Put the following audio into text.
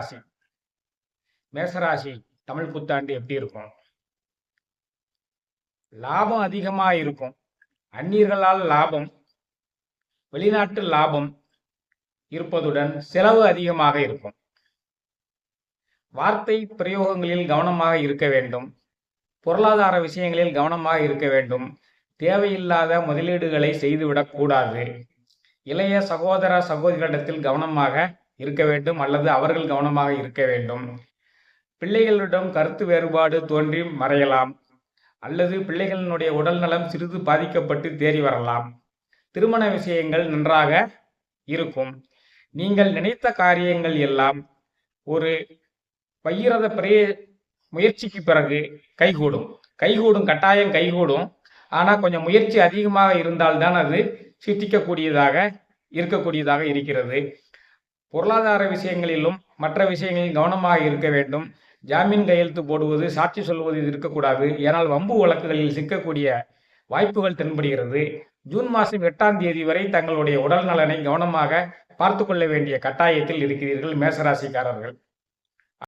ராசி மேசராசி தமிழ் புத்தாண்டு எப்படி இருக்கும்? லாபம் அதிகமா இருக்கும். அந்நியர்களால் லாபம், வெளிநாட்டு லாபம் இருப்பதுடன் செலவு அதிகமாக இருக்கும். வார்த்தை பிரயோகங்களில் கவனமாக இருக்க வேண்டும். பொருளாதார விஷயங்களில் கவனமாக இருக்க வேண்டும். தேவையில்லாத முதலீடுகளை செய்துவிடக் கூடாது. இளைய சகோதர சகோதரிகளிடத்தில் கவனமாக இருக்க வேண்டும் அல்லது அவர்கள் கவனமாக இருக்க வேண்டும். பிள்ளைகளிடம் கருத்து வேறுபாடு தோன்றி மறையலாம் அல்லது பிள்ளைகளினுடைய உடல் நலம் சிறிது பாதிக்கப்பட்டு தேறி வரலாம். திருமண விஷயங்கள் நன்றாக இருக்கும். நீங்கள் நினைத்த காரியங்கள் எல்லாம் ஒரு பகிரத முயற்சிக்கு பிறகு கைகூடும், கட்டாயம் கைகூடும். ஆனால் கொஞ்சம் முயற்சி அதிகமாக இருந்தால்தான் அது சித்திக்கக்கூடியதாக இருக்கக்கூடியதாக இருக்கிறது. பொருளாதார விஷயங்களிலும் மற்ற விஷயங்களில் கவனமாக இருக்க வேண்டும். ஜாமீன் கையெழுத்து போடுவது, சாட்சி சொல்வது இது இருக்கக்கூடாது. ஏனால் வம்பு வழக்குகளில் சிக்கக்கூடிய வாய்ப்புகள் தென்படுகிறது. ஜூன் மாதம் 8ஆம் தேதி வரை தங்களுடைய உடல் நலனை கவனமாக பார்த்து கொள்ள வேண்டிய கட்டாயத்தில் இருக்கிறீர்கள் மேசராசிக்காரர்கள்.